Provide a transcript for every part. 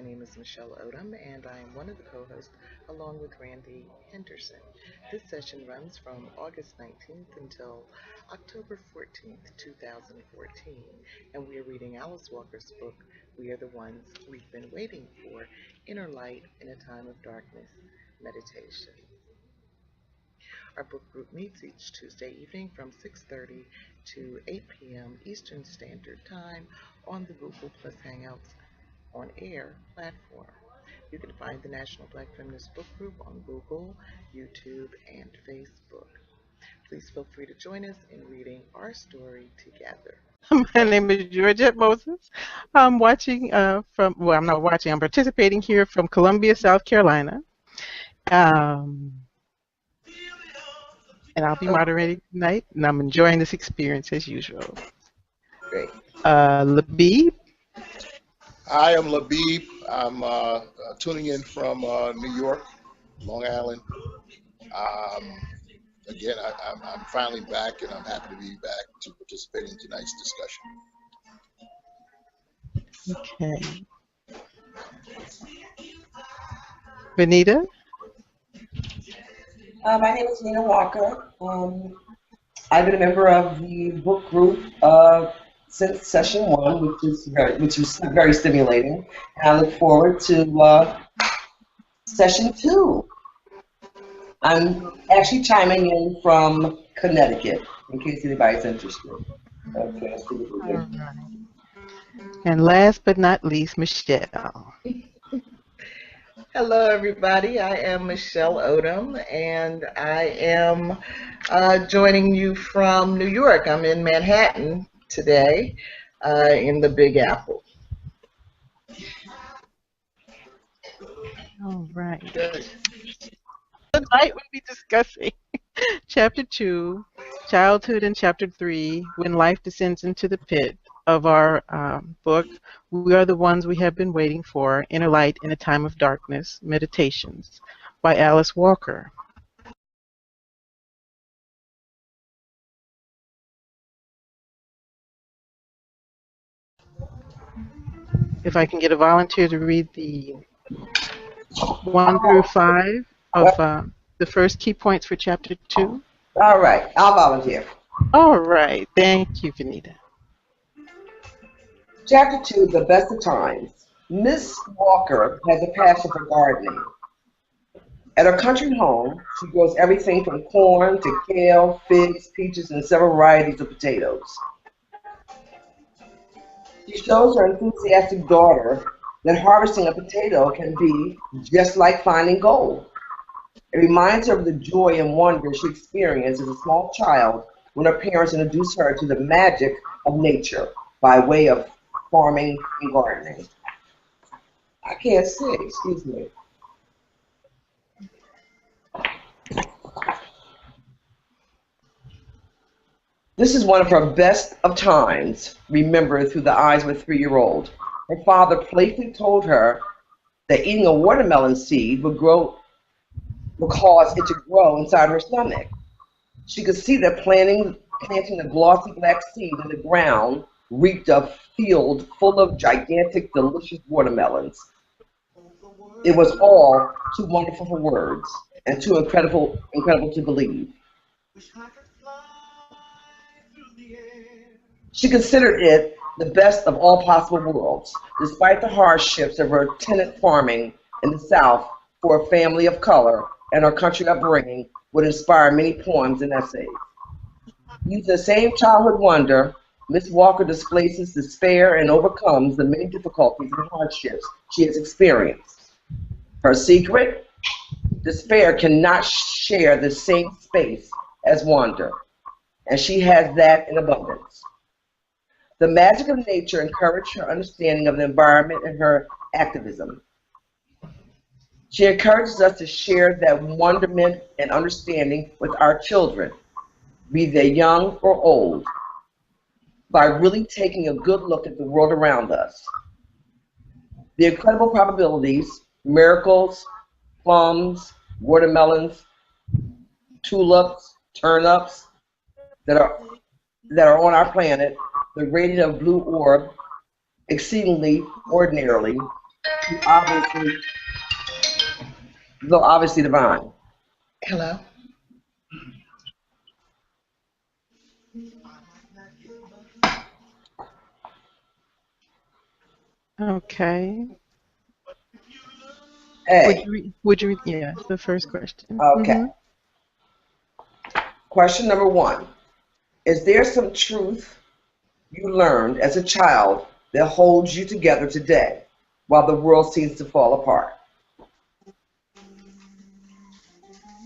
name is Michelle Odom, and I am one of the co-hosts along with Randie Henderson. This session runs from August 19th until October 14th, 2014, and we are reading Alice Walker's book, We Are the Ones We've Been Waiting For, Inner Light in a Time of Darkness, Meditation. Our book group meets each Tuesday evening from 6:30 to 8 p.m. Eastern Standard Time on the Google Plus Hangouts on Air platform. You can find the National Black Feminist Book Group on Google, YouTube, and Facebook. Please feel free to join us in reading our story together. My name is Georgette Moses. I'm watching I'm not watching, I'm participating here from Columbia, South Carolina. And I'll be moderating tonight, and I'm enjoying this experience as usual. Great. Labeeb. I am Labeeb. I'm tuning in from New York, Long Island. Again, I'm finally back, and I'm happy to be back to participate in tonight's discussion. Okay. Venita. My name is Venita Walker. I've been a member of the book group since session 1, which was very stimulating. And I look forward to session 2. I'm actually chiming in from Connecticut, in case anybody's interested. Okay. All right. And last but not least, Michelle. Hello, everybody. I am Michelle Odom, and I am joining you from New York. I'm in Manhattan today, in the Big Apple. All right. Tonight we'll be discussing Chapter 2, Childhood, and Chapter 3, When Life Descends into the Pit, of our book, We Are the Ones We Have Been Waiting For, Inner Light in a Time of Darkness, Meditations, by Alice Walker. If I can get a volunteer to read the 1 through 5 of the first key points for Chapter 2. All right, I'll volunteer. All right, thank you, Venita. Chapter 2, The Best of Times. Miss Walker has a passion for gardening. At her country home, she grows everything from corn to kale, figs, peaches, and several varieties of potatoes. She shows her enthusiastic daughter that harvesting a potato can be just like finding gold. It reminds her of the joy and wonder she experienced as a small child when her parents introduced her to the magic of nature by way of farming and gardening. I can't see, excuse me. This is one of her best of times, remembered through the eyes of a 3-year-old. Her father playfully told her that eating a watermelon seed would cause it to grow inside her stomach. She could see that planting the glossy black seed in the ground reaped a field full of gigantic, delicious watermelons. It was all too wonderful for words and too incredible to believe. She considered it the best of all possible worlds, despite the hardships of her tenant farming in the South for a family of color, and her country upbringing would inspire many poems and essays. Using the same childhood wonder, Miss Walker displaces despair and overcomes the many difficulties and hardships she has experienced. Her secret? Despair cannot share the same space as wonder, and she has that in abundance. The magic of nature encouraged her understanding of the environment and her activism. She encourages us to share that wonderment and understanding with our children, be they young or old, by really taking a good look at the world around us. The incredible probabilities, miracles, plums, watermelons, tulips, turnips that are on our planet, the radiant of blue orb, exceedingly ordinarily, Obviously, so obviously divine. Hello? Okay. A. Would you read, yes, the first question. Okay. Question number 1. Is there some truth you learned as a child that holds you together today while the world seems to fall apart?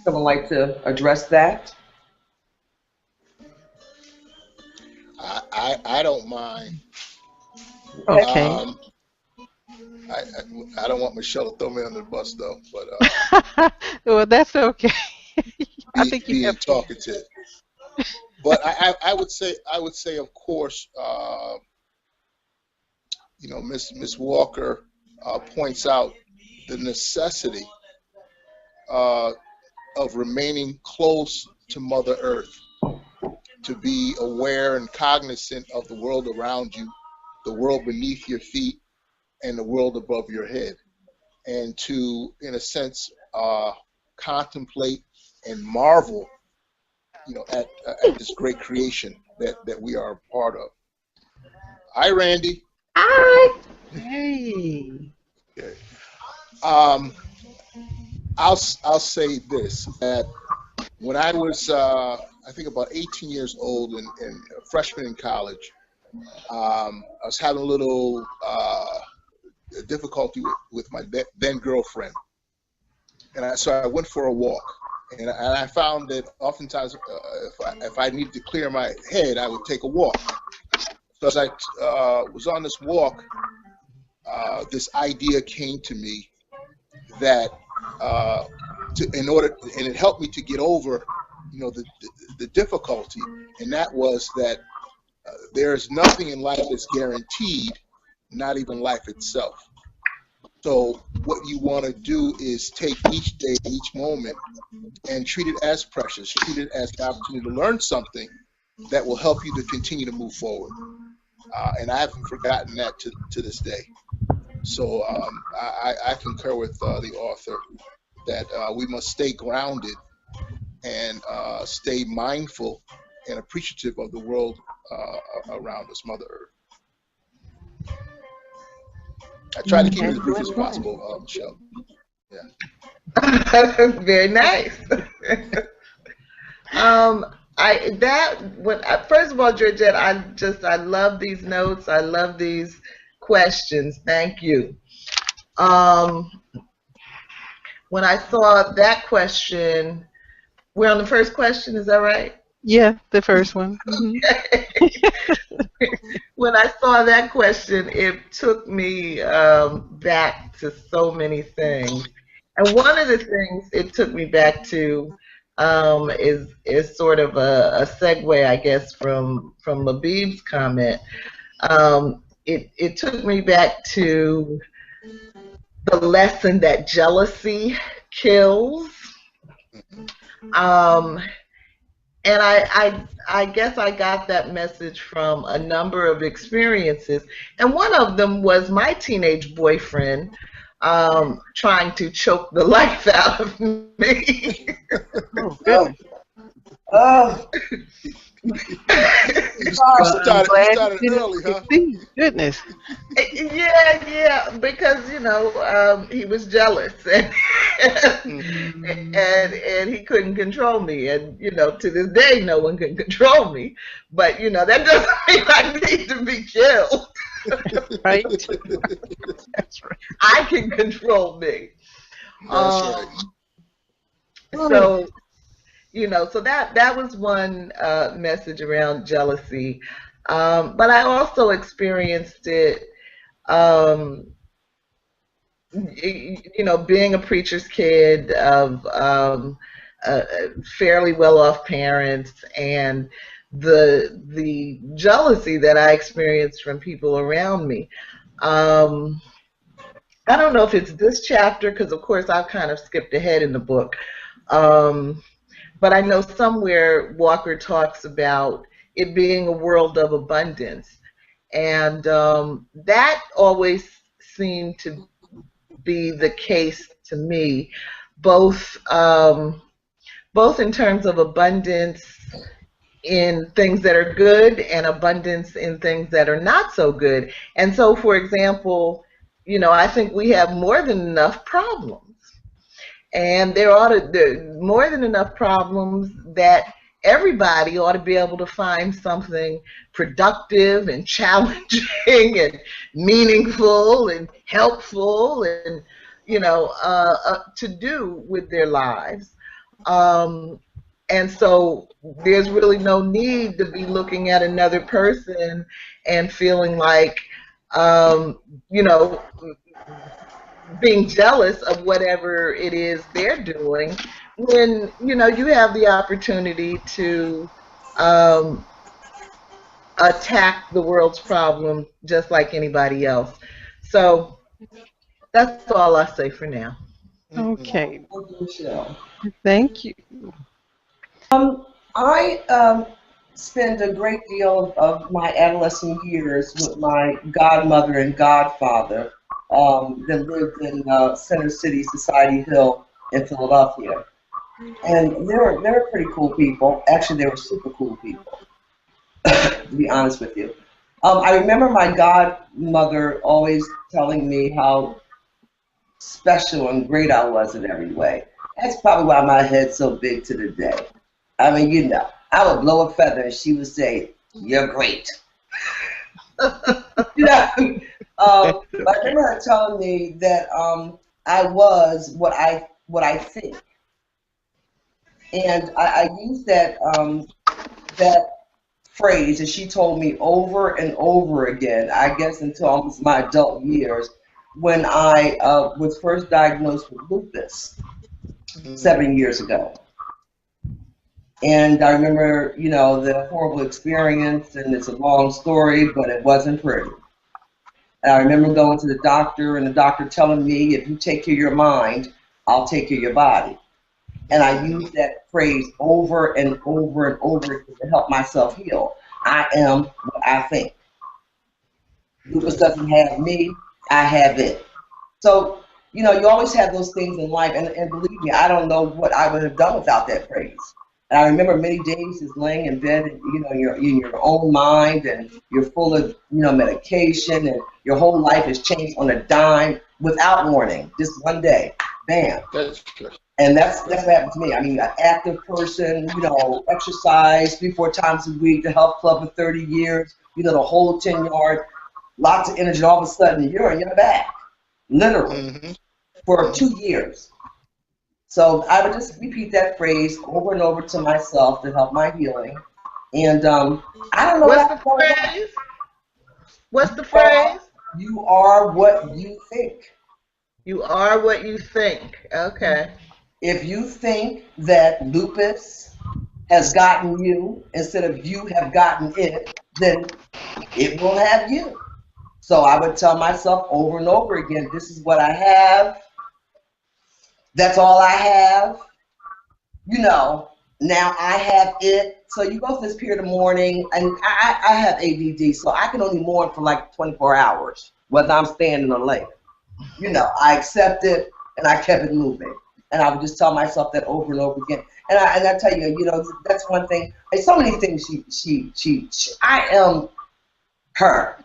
Someone like to address that? I don't mind. Okay. I don't want Michelle to throw me under the bus though, but Well, that's okay. I think you being have. talkative. But I would say of course, Miss Walker points out the necessity of remaining close to Mother Earth, to be aware and cognizant of the world around you, the world beneath your feet, and the world above your head, and to, in a sense, contemplate and marvel, at this great creation that we are a part of. Hi, Randie. Hi. Hey. Okay. I'll say this, that when I was I think about 18 years old and a freshman in college, I was having a little difficulty with my then girlfriend, and so I went for a walk, and I found that oftentimes if I needed to clear my head, I would take a walk. So as I was on this walk, this idea came to me that and it helped me to get over, the difficulty, and that was that there is nothing in life that's guaranteed, not even life itself. So what you want to do is take each day, each moment, and treat it as precious, treat it as the opportunity to learn something that will help you to continue to move forward. And I haven't forgotten that to this day. So I concur with the author that we must stay grounded and stay mindful and appreciative of the world around us, Mother Earth. I try to keep it as brief as possible, Michelle. Yeah. Very nice. First of all, Georgette, I love these notes. I love these questions. Thank you. When I saw that question, we're on the first question, is that right? Yeah, the first one. When I saw that question, it took me back to so many things. And one of the things it took me back to is sort of a segue, I guess, from Labeeb's comment. It took me back to the lesson that jealousy kills. And I guess I got that message from a number of experiences. And one of them was my teenage boyfriend trying to choke the life out of me. Oh, goodness. Oh. You started early, huh? Goodness. Yeah, because he was jealous and and he couldn't control me, and to this day no one can control me. But that doesn't mean I need to be killed. Right. That's right. I can control me. That's right. So so that was one message around jealousy. But I also experienced it, being a preacher's kid of fairly well-off parents, and the jealousy that I experienced from people around me. I don't know if it's this chapter, because of course I've kind of skipped ahead in the book. But I know somewhere Walker talks about it being a world of abundance. And that always seemed to be the case to me, both both in terms of abundance in things that are good and abundance in things that are not so good. And so, for example, I think we have more than enough problems. And there more than enough problems that everybody ought to be able to find something productive and challenging and meaningful and helpful and to do with their lives. And so there's really no need to be looking at another person and feeling like, um, you know, being jealous of whatever it is they're doing when, you have the opportunity to um, attack the world's problem just like anybody else. So that's all I say for now. Okay. Thank you, Michelle. Thank you. I spent a great deal of my adolescent years with my godmother and godfather that lived in Center City, Society Hill in Philadelphia. And they were pretty cool people. Actually, they were super cool people, to be honest with you. I remember my godmother always telling me how special and great I was in every way. That's probably why my head's so big to the day. I mean, I would blow a feather and she would say, "You're great." I remember her telling me that I was what I think, and I used that phrase, and she told me over and over again, I guess until almost my adult years, when I was first diagnosed with lupus 7 years ago. And I remember, the horrible experience, and it's a long story, but it wasn't pretty. And I remember going to the doctor, and the doctor telling me, if you take care of your mind, I'll take care of your body. And I used that phrase over and over and over again to help myself heal. I am what I think. Lupus doesn't have me, I have it. So, you always have those things in life, and believe me, I don't know what I would have done without that phrase. And I remember many days just laying in bed, and you're in your own mind, and you're full of medication, and your whole life has changed on a dime without warning. Just one day, bam. That's true. And that's what happened to me. I mean, an active person, exercise 3-4 times a week, the health club for 30 years, the whole 10-yard, lots of energy. All of a sudden, you're in your back, literally, for 2 years. So I would just repeat that phrase over and over to myself to help my healing. And I don't know What's the phrase? What's the phrase? You are what you think. You are what you think. Okay. If you think that lupus has gotten you instead of you have gotten it, then it will have you. So I would tell myself over and over again, this is what I have. That's all I have. Now I have it. So you go through this period of mourning, and I have ADD, so I can only mourn for like 24 hours, whether I'm standing or laying. I accept it, and I kept it moving. And I would just tell myself that over and over again. And I tell you, that's one thing. There's so many things I am her.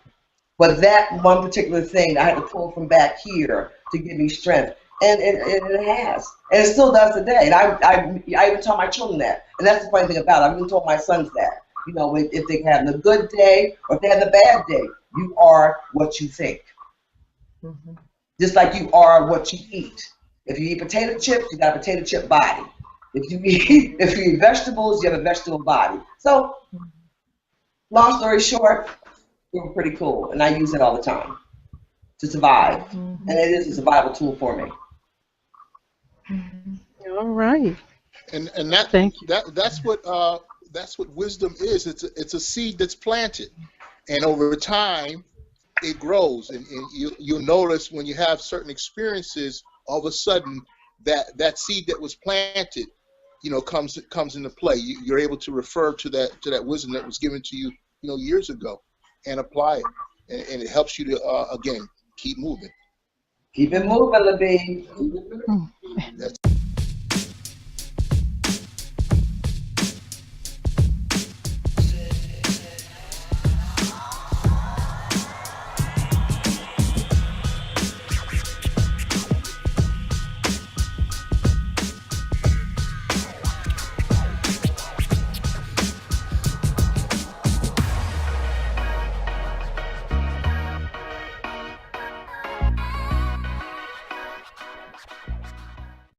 But that one particular thing I had to pull from back here to give me strength. And it has. And it still does today. And I even tell my children that. And that's the funny thing about it. I've even told my sons that. If they have a good day or if they have a bad day, you are what you think. Mm-hmm. Just like you are what you eat. If you eat potato chips, you got a potato chip body. If you eat vegetables, you have a vegetable body. So, long story short, they were pretty cool, and I use it all the time to survive, and it is a survival tool for me. All right. And Thank you. that's what wisdom is. It's a seed that's planted, and over time, it grows, and you'll notice when you have certain experiences, all of a sudden that seed that was planted, comes into play. You're able to refer to that wisdom that was given to you, years ago, and apply it, and it helps you to again keep moving. Keep it moving, Labeeb. Hmm. That's